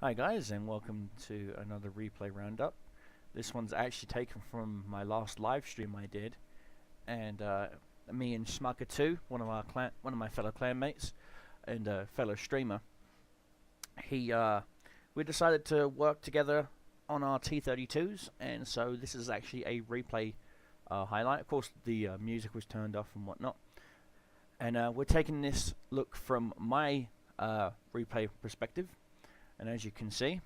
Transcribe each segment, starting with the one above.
Hi guys, and welcome to another replay roundup. This one's actually taken from my last live stream I did, and me and Smucker2, one of my fellow clanmates and fellow streamer, we decided to work together on our T32s, and so this is actually a replay highlight. Of course, the music was turned off and whatnot, and we're taking this look from my replay perspective. And as you can see,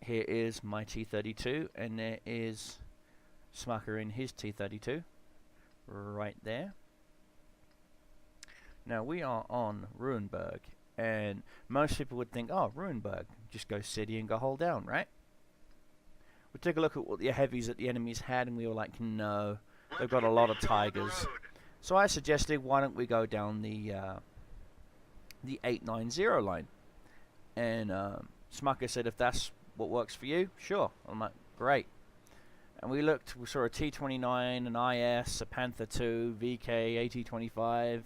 here is my T32, and there is Smucker in his T32, right there. Now we are on Ruinberg, and most people would think, oh, Ruinberg, just go city and go hold down, right? We took a look at what the heavies that the enemies had, and we were like, no, they've got a lot of tigers. So I suggested, why don't we go down the 890 line, and Smucker said, if that's what works for you, sure. I'm like, great. And we looked, we saw a T29, an IS, a Panther 2, VK, AT25,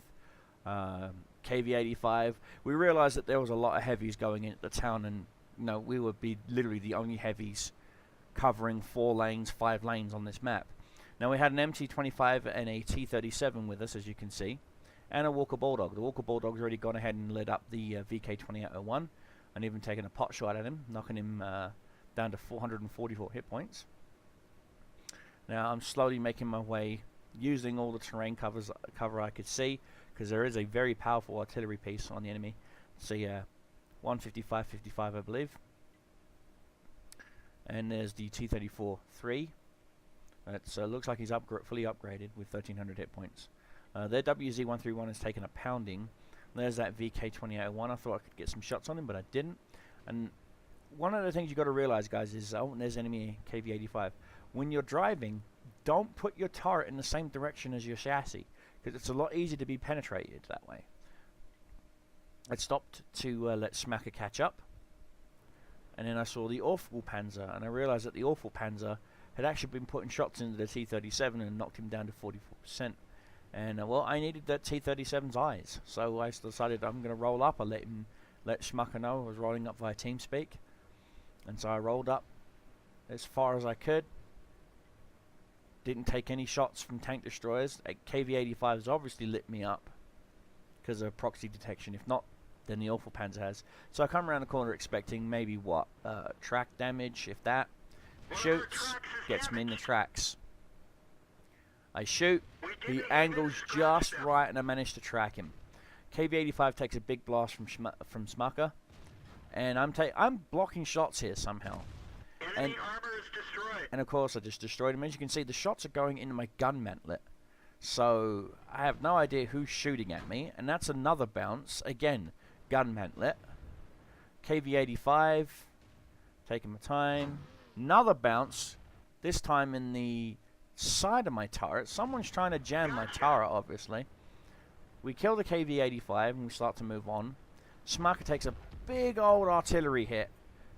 KV85. We realized that there was a lot of heavies going into the town, and we would be literally the only heavies covering 4 lanes, 5 lanes on this map. Now we had an MT25 and a T37 with us, as you can see, and a Walker Bulldog. The Walker Bulldog's already gone ahead and lit up the VK2801, and even taken a pot shot at him, knocking him down to 444 hit points. Now I'm slowly making my way, using all the terrain cover I could see, because there is a very powerful artillery piece on the enemy. So yeah, 155-55 I believe. And there's the T34-3. It looks like he's fully upgraded with 1300 hit points. Their WZ-131 has taken a pounding. There's that VK2801. I thought I could get some shots on him, but I didn't. And one of the things you got to realize, guys, is there's enemy KV85. When you're driving, don't put your turret in the same direction as your chassis, because it's a lot easier to be penetrated that way. I stopped to let Smacker catch up, and then I saw the Awful Panzer, and I realized that the Awful Panzer had actually been putting shots into the T37 and knocked him down to 44%. And well, I needed that T37's eyes, so I decided I'm going to roll up. I let Smucker know I was rolling up via TeamSpeak, and so I rolled up as far as I could. Didn't take any shots from tank destroyers. KV85's obviously lit me up because of proxy detection. If not, then the Awful Panzer has. So I come around the corner expecting maybe what track damage, if that. Shoots, gets me in the tracks. I shoot, he angles just right, and I manage to track him. KV85 takes a big blast from Smucker, and I'm blocking shots here somehow. And of course I just destroyed him. As you can see, the shots are going into my gun mantlet, so I have no idea who's shooting at me. And that's another bounce, again, gun mantlet. KV85, taking my time. Another bounce, this time in the side of my turret. Someone's trying to jam my turret, obviously. We kill the KV85 and we start to move on. Smucker takes a big old artillery hit,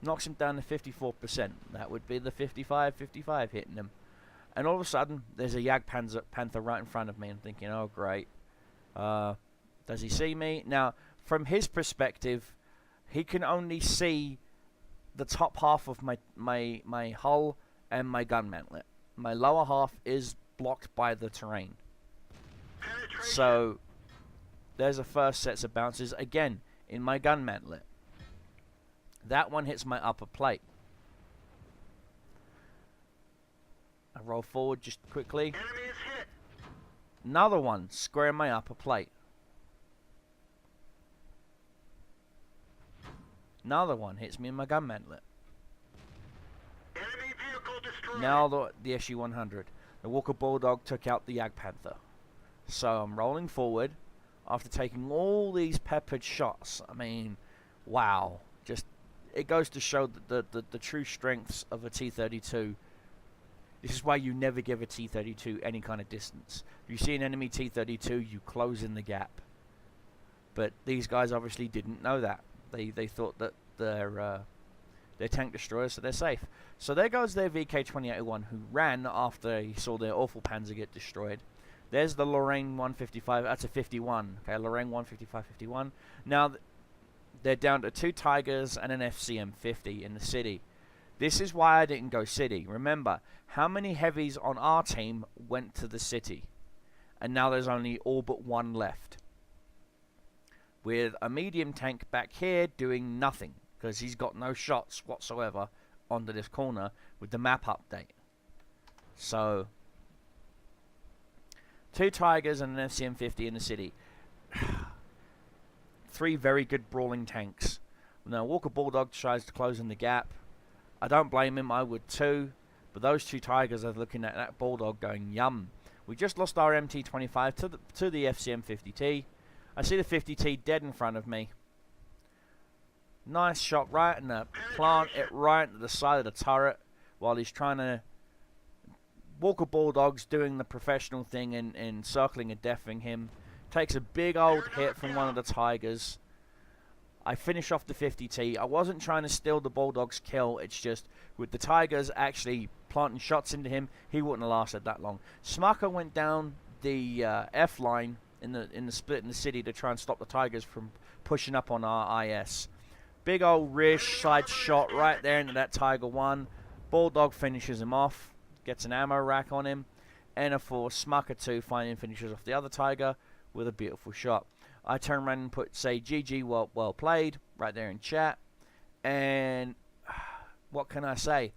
knocks him down to 54%. That would be the 55-55 hitting him. And all of a sudden, there's a Panther right in front of me. I'm thinking, oh great. Does he see me? Now, from his perspective, he can only see the top half of my hull and my gun mantlet. My lower half is blocked by the terrain. So there's the first sets of bounces again in my gun mantlet. That one hits my upper plate. I roll forward just quickly. Another one square in my upper plate. Another one hits me in my gun mantlet. Now the SU-100. The Walker Bulldog took out the Panther. So I'm rolling forward after taking all these peppered shots. I mean, wow. Just, it goes to show the true strengths of a T32. This is why you never give a T32 any kind of distance. If you see an enemy T32, you close in the gap. But these guys obviously didn't know that. They thought that they're tank destroyers, so they're safe. So there goes their VK2801, who ran after he saw their Awful Panzer get destroyed. There's the Lorraine 155. That's a 51. Okay, Lorraine 155-51. Now, they're down to 2 Tigers and an FCM50 in the city. This is why I didn't go city. Remember, how many heavies on our team went to the city? And now there's only all but 1 left. With a medium tank back here doing nothing, because he's got no shots whatsoever onto this corner with the map update. So, 2 Tigers and an FCM50 in the city. 3 very good brawling tanks. Now, Walker Bulldog tries to close in the gap. I don't blame him, I would too. But those 2 Tigers are looking at that Bulldog going, yum. We just lost our MT25 to the FCM50T. I see the 50T dead in front of me. Nice shot right in the plant, it right into the side of the turret while he's trying to... Walker Bulldog's doing the professional thing in circling and deafing him. Takes a big old hit from one of the Tigers. I finish off the 50T. I wasn't trying to steal the Bulldog's kill. It's just with the Tigers actually planting shots into him, he wouldn't have lasted that long. Smucker went down the F line in the split in the city to try and stop the Tigers from pushing up on our IS. Big old Rish side shot right there into that Tiger 1. Bulldog finishes him off. Gets an ammo rack on him. And of course, Smucker 2 finally finishes off the other Tiger with a beautiful shot. I turn around and say GG, well played, right there in chat. And what can I say?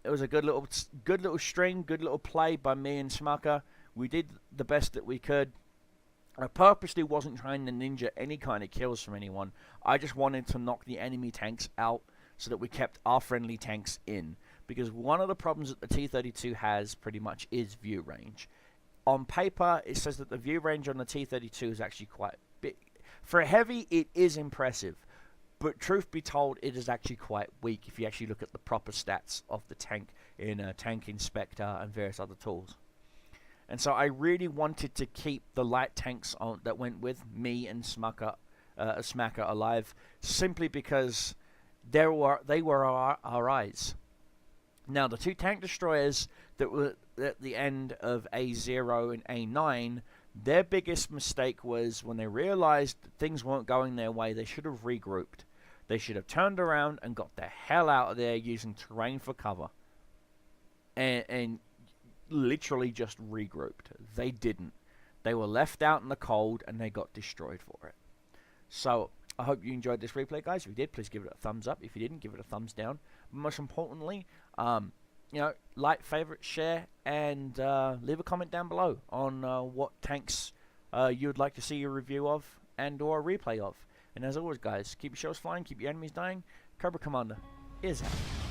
It was a good little string, good little play by me and Smucker. We did the best that we could. I purposely wasn't trying to ninja any kind of kills from anyone. I just wanted to knock the enemy tanks out so that we kept our friendly tanks in. Because one of the problems that the T32 has pretty much is view range. On paper, it says that the view range on the T32 is actually quite big. For a heavy, it is impressive. But truth be told, it is actually quite weak if you actually look at the proper stats of the tank in Tank Inspector and various other tools. And so I really wanted to keep the light tanks on that went with me and Smucker alive, simply because they were our eyes. Now, the 2 tank destroyers that were at the end of A0 and A9, their biggest mistake was when they realized that things weren't going their way, they should have regrouped. They should have turned around and got the hell out of there using terrain for cover. And literally just regrouped. They didn't. They were left out in the cold and they got destroyed for it. So, I hope you enjoyed this replay, guys. If you did, please give it a thumbs up. If you didn't, give it a thumbs down. But most importantly, you know, like, favorite, share, and leave a comment down below on what tanks you would like to see a review of and or a replay of. And as always, guys, keep your shells flying, keep your enemies dying. Cobra Commander is out.